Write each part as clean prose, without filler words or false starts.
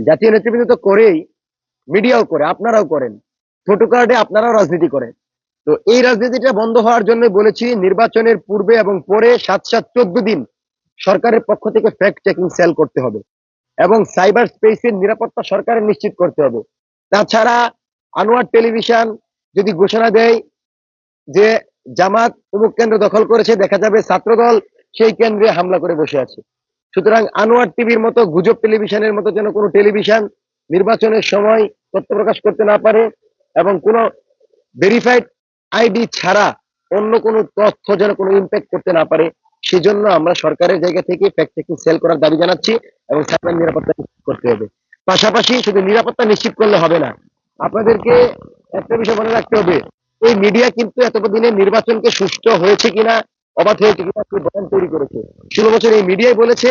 জাতীয় নেতৃবৃন্দ তো করেই, মিডিয়াও করে, আপনারাও করেন, ছোট কার্ডে আপনারাও রাজনীতি করেন। তো এই রাজনীতিটা বন্ধ হওয়ার জন্য বলেছি নির্বাচনের পূর্বে এবং পরে 7-7-14 দিন সরকারের পক্ষ থেকে ফ্যাক্ট চেকিং সেল করতে হবে এবং সাইবার স্পেসের নিরাপত্তা সরকারের নিশ্চিত করতে হবে। তাছাড়া আনোয়ার টেলিভিশন যদি ঘোষণা দেয় যে জামাত অমুক কেন্দ্র দখল করেছে, দেখা যাবে ছাত্রদল সেই কেন্দ্রে হামলা করে বসে আছে। সুতরাং আনোয়ার টিভির মতো, গুজব টেলিভিশনের মতো যেন কোনো টেলিভিশন নির্বাচনের সময় তথ্য প্রকাশ করতে না পারে এবং কোনো ভেরিফাইড আইডি ছাড়া অন্য কোনো তথ্য যেন কোনো ইম্প্যাক্ট করতে না পারে, সেজন্য আমরা সরকারের জায়গা থেকে ফ্যাক্ট চেকিং সেল করার দাবি জানাচ্ছি এবং সাইবার নিরাপত্তা নিশ্চিত করতে হবে। পাশাপাশি শুধু নিরাপত্তা নিশ্চিত করলে হবে না, আপনাদেরকে একটা বিষয় মনে রাখতে হবে, এই মিডিয়া কিন্তু এতদিনে নির্বাচনকে সুষ্ঠু হয়েছে কিনা, অবাধ হয়েছে কিনা সেই বয়ান তৈরি করেছে। 16 বছর এই মিডিয়াই বলেছে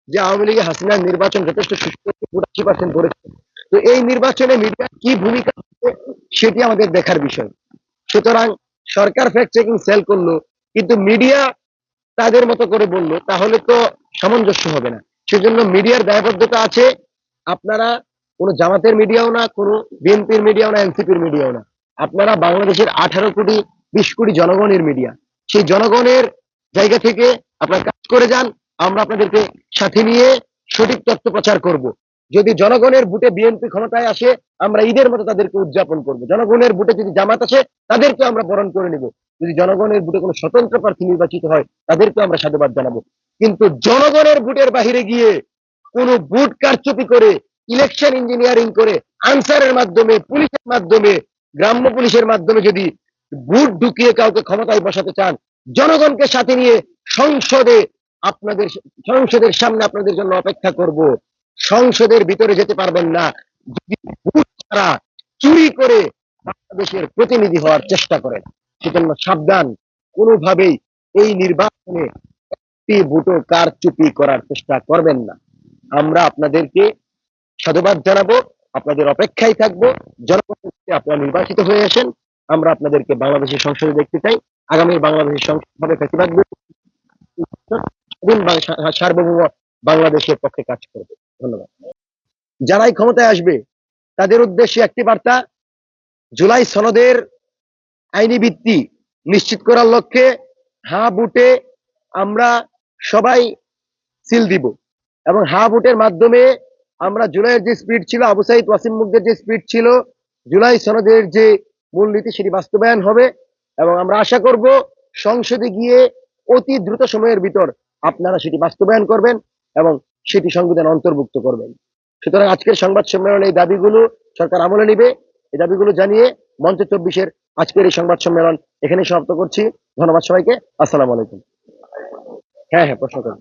যে আওয়ামী লীগ হাসিনার নির্বাচন যথেষ্ট সুষ্ঠু হয়েছে, 85% করেছে। তো এই নির্বাচনে মিডিয়া কি ভূমিকা সেটি আমাদের দেখার বিষয়। সুতরাং সরকার ফ্যাক্ট চেকিং সেল করলো কিন্তু মিডিয়া তাদের মতো করে বললো, তাহলে তো সামঞ্জস্য হবে না। সেজন্য মিডিয়ার দায়বদ্ধতা আছে। আপনারা কোনো জামাতের মিডিয়াও না, কোনো বিএনপির মিডিয়াও না, এনসিপির মিডিয়াও না, আপনারা বাংলাদেশের 18 কোটি 20 কোটি জনগণের মিডিয়া। সেই জনগণের জায়গা থেকে আপনারা কাজ করে যান, আমরা আপনাদেরকে সাথে নিয়ে সঠিক তথ্য প্রচার করব। যদি জনগণের ভোটে বিএনপি ক্ষমতায় আসে, আমরা ঈদের মতো তাদেরকে উদযাপন করব। জনগণের ভোটে যদি জামাত আসে, তাদেরকে আমরা বরণ করে নিব। যদি জনগণের ভোটে কোনো স্বতন্ত্র প্রার্থী নির্বাচিত হয়, তাদেরকে আমরা সাধুবাদ জানাবো। কিন্তু জনগণের ভোটের বাহিরে গিয়ে কোনো ভোট কারচুপি করে, ইলেকশন ইঞ্জিনিয়ারিং করে, আনসারের মাধ্যমে, পুলিশের মাধ্যমে, গ্রাম্য পুলিশের মাধ্যমে যদি ভোট ঢুকিয়ে কাউকে ক্ষমতায় বসাতে চান, জনগণকে সাথে নিয়ে সংসদে আপনাদের সংসদের সামনে আপনাদের জন্য অপেক্ষা করব। সংসদের ভিতরে যেতে পারবেন না যদি ভোট ছাড়া চুরি করে বাংলাদেশের প্রতিনিধি হওয়ার চেষ্টা করেন। সেজন্য সাবধান, কোনোভাবেই এই নির্বাচনে একটি ভোটও কারচুপি করার চেষ্টা করবেন না। আমরা আপনাদেরকে সাধুবাদ জানাবো, আপনাদের অপেক্ষায় থাকবো। জনগণের আপনারা নির্বাচিত হয়ে আসেন, আমরা আপনাদেরকে বাংলাদেশের সংসদে দেখতে চাই। আগামী বাংলাদেশের সংসদ হবে ফ্যাসিবাদ সার্বভৌম বাংলাদেশের পক্ষে কাজ করবে। ধন্যবাদ। যারাই ক্ষমতায় আসবে তাদের উদ্দেশ্যে একটি বার্তা, জুলাই সনদের আইনি ভিত্তি নিশ্চিত করার লক্ষ্যে হ্যাঁ ভোটে আমরা সবাই সিল দিব এবং হ্যাঁ ভোটের মাধ্যমে আমরা জুলাইয়ের যে স্পিড ছিল, আবু সাইদ ওয়াসিম মুগ্ধের যে স্পিড ছিল, জুলাই সনদের যে মূলনীতি সেটি বাস্তবায়ন হবে এবং আমরা আশা করব সংসদে গিয়ে অতি দ্রুত সময়ের ভিতর আপনারা সেটি বাস্তবায়ন করবেন এবং সেটি সংবিধান অন্তর্ভুক্ত করবেন। সুতরাং আজকের সংবাদ সম্মেলনে এই দাবিগুলো সরকার আমলে নিবে, এই দাবিগুলো জানিয়ে মঞ্চ 24-এর আজকের এই সংবাদ সম্মেলন এখানে সমাপ্ত করছি। ধন্যবাদ সবাইকে। আসসালামু আলাইকুম। হ্যাঁ, প্রশ্ন করুন।